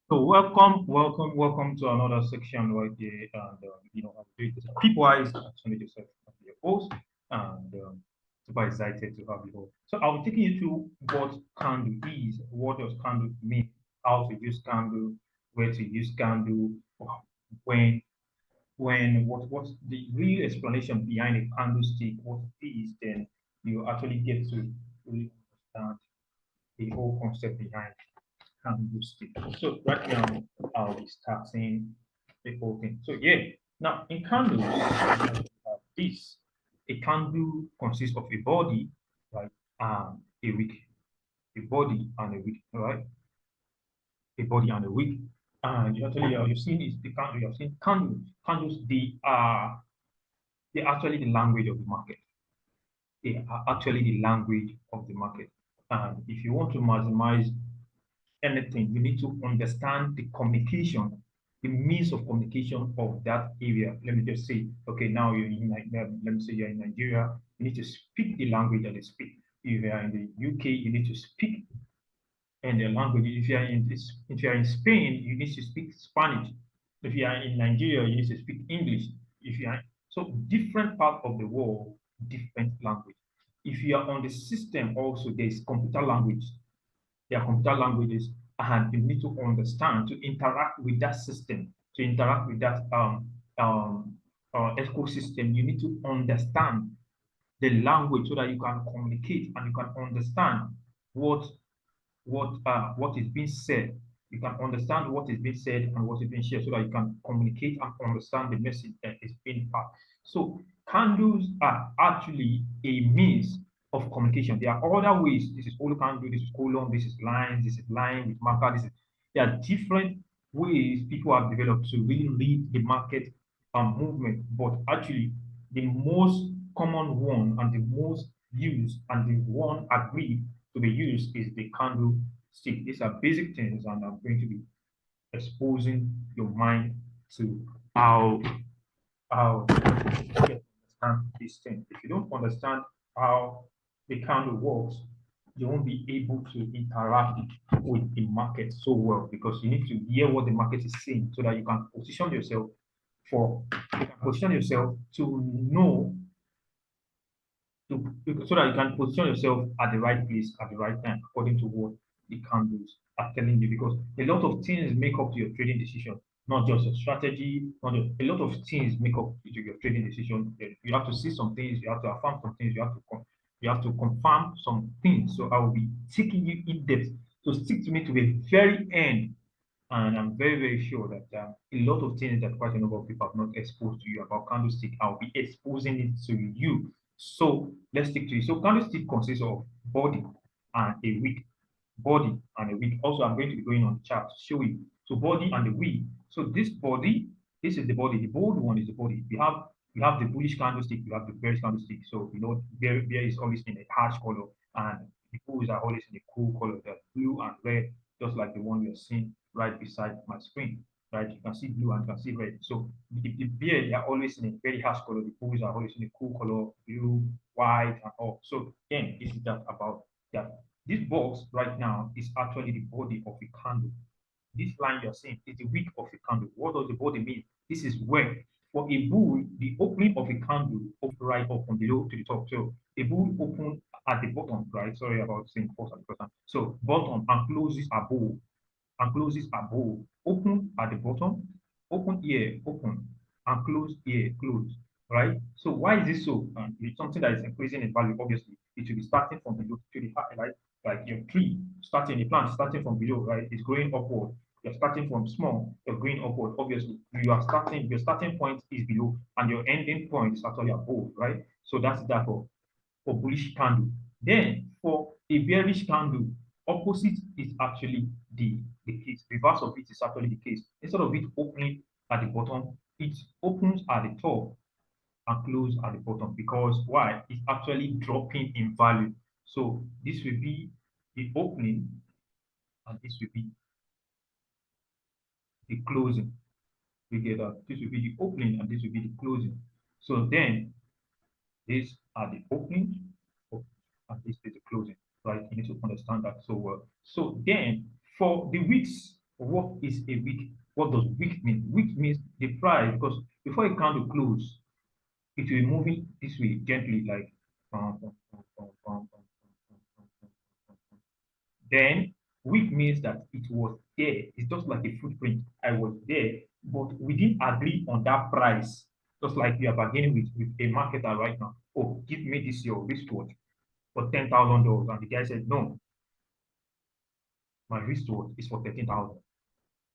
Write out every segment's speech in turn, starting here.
So welcome to another section right here, and I'll do this piecewise. Actually, yourself be your host, and super excited to have you all. So I'll be taking you through what candle is, what does candle mean, how to use candle, where to use candle, when what's the real explanation behind a candlestick, what it is, then you actually get to really understand the whole concept behind candlestick. So right now, I'll be starting the whole thing. So yeah, now in candles, we have this. A candle consists of a body, right, and a wick. A body and a wick, right? A body and a wick. And you actually, you've seen is the candle. You have seen candles. Candles, they're actually the language of the market. They are actually the language of the market. And if you want to maximize anything, you need to understand the communication, the means of communication of that area. Let me just say, okay, now you're in, let me say you're in Nigeria, you need to speak the language that they speak. If you are in the UK, you need to speak in the language. If you are in Spain, you need to speak Spanish. If you are in Nigeria, you need to speak English. If you are so different part of the world, different language. If you are on the system, also there is computer language, their computer languages, and you need to understand to interact with that system, to interact with that ecosystem. You need to understand the language so that you can communicate and you can understand what what is being said. You can understand what is being said and what is being shared so that you can communicate and understand the message that is being passed. So candles are actually a means of communication. There are other ways. This is all candle, this is column, this is lines, this is line with marker. There are different ways people have developed to really lead the market movement. But actually, the most common one and the most used and the one agreed to be used is the candlestick. These are basic things, and I'm going to be exposing your mind to how you understand these things. If you don't understand how the candle works, you won't be able to interact with the market so well because you need to hear what the market is saying so that you can position yourself for you can position yourself to know so that you can position yourself at the right place at the right time according to what the candles are telling you. Because a lot of things make up to your trading decision, not just your strategy, not just, a lot of things make up to your trading decision. You have to see some things, you have to affirm some things, you have to confirm some things. So I will be taking you in depth. So stick to me to the very end, and I'm very, very sure that a lot of things that quite a number of people have not exposed to you about candlestick, I'll be exposing it to you. So let's stick to it. So candlestick consists of body and a wick. Body and a wick. Also, I'm going to be going on the chart to show you. So body and the wick. So this body, this is the body. The bold one is the body. We have the bullish candlestick, we have the bearish candlestick. So bear is always in a harsh color, and the bulls are always in a cool color, the blue and red, just like the one you're seeing right beside my screen. Right, you can see blue and you can see red. So the bear, they are always in a very harsh color. The bulls are always in a cool color, blue, white, and all. So again, this is that about that. This box right now is actually the body of a candle. This line you're seeing is the wick of a candle. What does the body mean? This is where, for a bull, the opening of a candle open right up from below to the top. So a bull open at the bottom, right? Sorry about saying first at the first time. So bottom and closes above, and closes above. Open at the bottom, open here, open, and close here, close. Right? So why is this so? It's something that is increasing in value. Obviously, it should be starting from below to the high, right? Like your tree starting, the plant starting from below, right? It's growing upward. You're starting from small, you're going upward. Obviously, your starting point is below, and your ending point is actually above, right? So that's that for bullish candle. Then for a bearish candle, opposite is actually the case. Reverse of it is actually the case. Instead of it opening at the bottom, it opens at the top and close at the bottom. Because why? It's actually dropping in value. So this will be the opening, and this will be the closing. You get that? This will be the opening, and this will be the closing. So then these are the opening, and this is the closing, right? You need to understand that so well. So then for the wicks, What is a wick? What does wick mean? Wick means the price, because before a candle close, it will be moving this way gently, like then wick means that it was there. It's just like a footprint. I was there, but we didn't agree on that price. Just like we are bargaining with a marketer right now. Oh, give me this your wristwatch for $10,000. And the guy said, no, my wristwatch is for 13,000.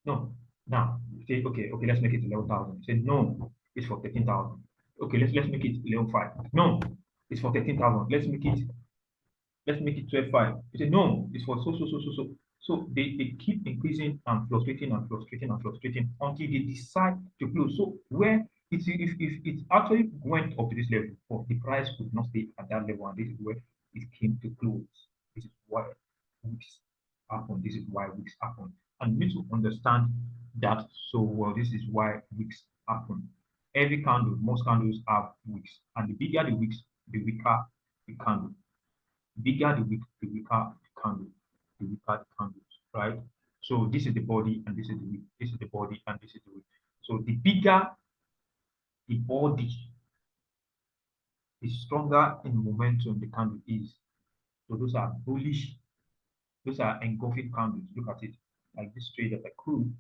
No. Now, you say, okay, let's make it 11,000. You say, no, it's for 13,000. Okay, let's make it 11,500. No, it's for 13,000. Let's make it 12,500. You say, no, it's for so. So they keep increasing and fluctuating and fluctuating and fluctuating until they decide to close. So where it's if it actually went up to this level, but the price could not stay at that level, and this is where it came to close. This is why weeks happen. This is why weeks happen. And you need to understand that so well. This is why weeks happen. Every candle, most candles have wicks, and the bigger the wicks, the weaker the candle. Bigger the wick, the weaker the candle, the weaker the candles, right? So this is the body and this is the wick. This is the body and this is the wick. So the bigger the body, the stronger in momentum the candle is. So those are bullish, those are engulfing candles. Look at it. Like this trade that I could,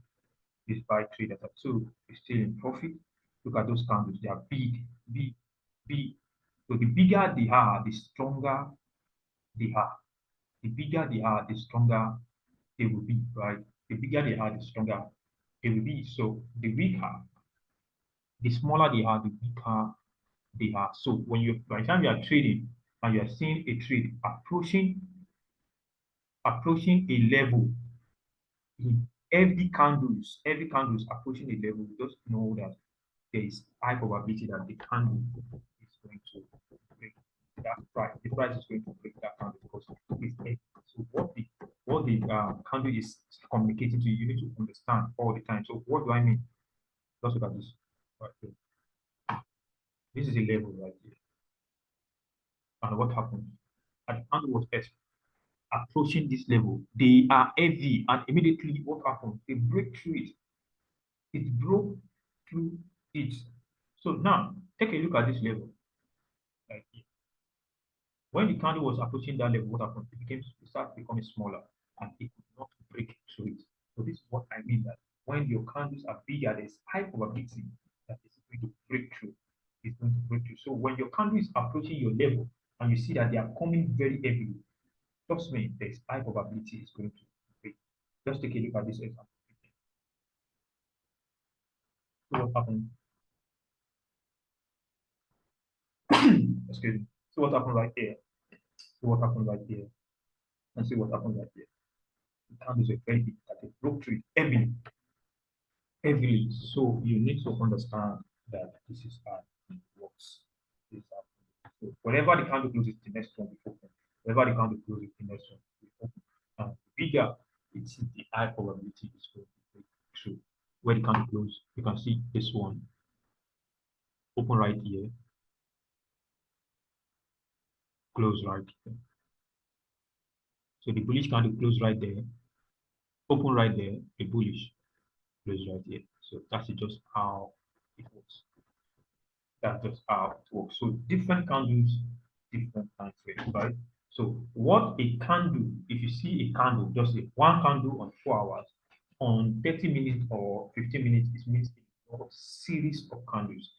this buy trade that I took is still in profit. Look at those candles, they are big, big, big. So the bigger they are, the stronger they are. The bigger they are, the stronger they will be, right? The bigger they are, the stronger they will be. So the weaker, the smaller they are, the weaker they are. So when you by the time you are trading and you are seeing a trade approaching a level in every candle is approaching a level, just know that there is high probability that the candle is going to break that price. The price is going to break that candle because it's heavy. So what the candle is communicating to you, you need to understand all the time. So what do I mean? Let's look at this right here. This is a level right here. And what happens? At the candle was approaching this level, they are heavy, and immediately what happens? They break through it. It broke through it. So now take a look at this level right here. When the candle was approaching that level, what happened? It started becoming smaller and it could not break through it. So this is what I mean that when your candles are bigger, there's high probability that it's going to break through. It's going to break through. So when your candle is approaching your level and you see that they are coming very heavily, trust me, there's high probability it's going to break. Just take a look at this example. So what happened? Excuse me. So what happened right here? See what happened right here. And see what happened right here. The candles are very big that they broke through it heavily. So you need to understand that this is how it works. This is how so whenever the candle closes, the next one will open. Whenever the candle closes, the next one will open. And the bigger it's the high probability is going to break through. Where the candle closes, you can see this one open right here, close right here. So the bullish candle close right there, open right there, the bullish close right here. So that's just how it works. That's just how it works. So different candles, different time frames, right? So what a candle, if you see a candle, just say one candle on 4 hours, on 30 minutes or 15 minutes, it means a series of candles.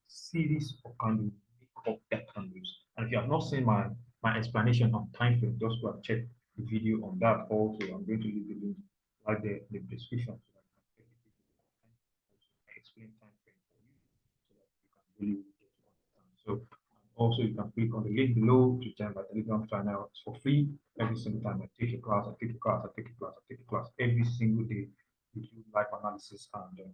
Series of candles make up that candles. And if you have not seen my explanation on time frame, just go and check the video on that also. I'm going to leave the link right there in the description so that you can check the video. I explain time frame for you so that you can really get to understand. So also you can click on the link below to join my Telegram channel. It's for free. Every single time I take a class, I take a class, I take a class, I take a class. Every single day we do live analysis and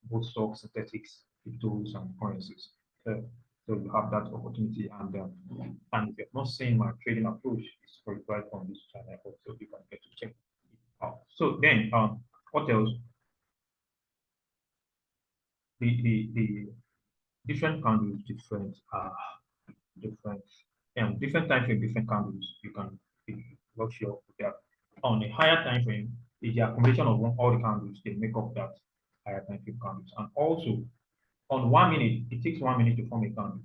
both stocks, synthetics, cryptos, and currencies. So you have that opportunity, and if you have not seen my trading approach, it's for right on this channel. Also, you can get to check it out. So then, what else? The different candles, different different time frame, different candles. You can watch your that on a higher time frame. It's the accumulation of all the candles, they make up that higher time frame candles. And also, on 1 minute, it takes 1 minute to form a candle.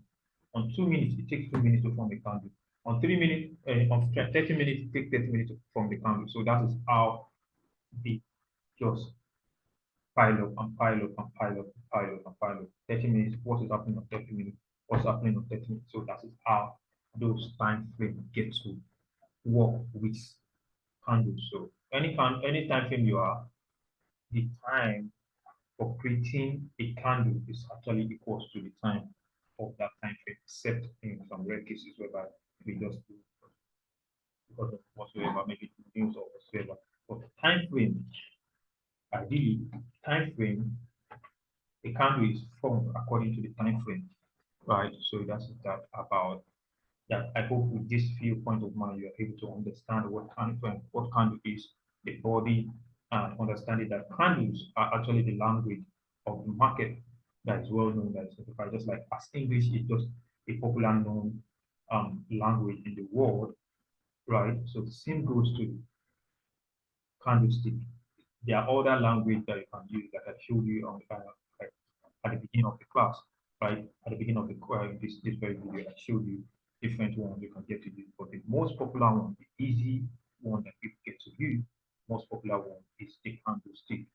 On 2 minutes, it takes 2 minutes to form a candle. On 3 minutes, on 30 minutes, it takes 30 minutes to form the candle. So that is how they just pile up and pile up and pile up and pile up and pile up. 30 minutes, what is happening on 30 minutes? What's happening on 30 minutes? So that is how those time frames get to work with candles. So any time frame you are, the time for creating a candle is actually equals to the time of that time frame, except in some rare cases whereby we just do because of whatsoever, maybe news or whatsoever. But the time frame, ideally, time frame, a candle is formed according to the time frame, right? So that's that about that. I hope with this few points of mine, you are able to understand what candle is, the body, and understanding that candles are actually the language of the market that is well known, that is certified, just like as English is just a popular known language in the world, right? So the same goes to candlestick. There are other language that you can use that I showed you on like at the beginning of the class, right? At the beginning of this very video, I showed you different ones you can get to use. But the most popular one, the easy one that people get to use, most popular one is the candlestick.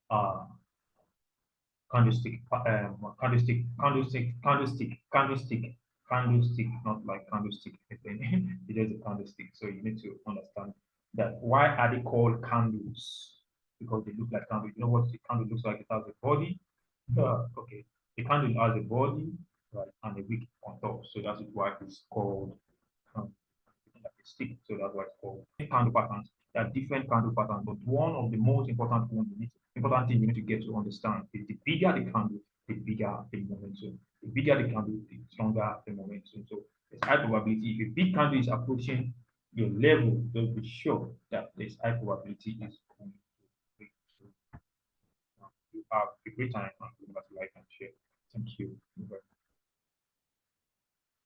Uh, candlestick, not like candlestick. It is a candlestick. So you need to understand that why are they called candles? Because they look like candles. You know what the candle looks like? It has a body. Okay. The candle has a body, right, and a wick on top. So that's why it's called um, like a stick. So that's why it's called candle patterns. There are different candle patterns, but one of the most important thing you need to get to understand is the bigger the candle, the bigger the momentum. The bigger the candle, the stronger the momentum. So there's high probability if a big candle is approaching your level, just be sure that there's high probability is going to break. So you have a great time and remember to like and share. Thank you.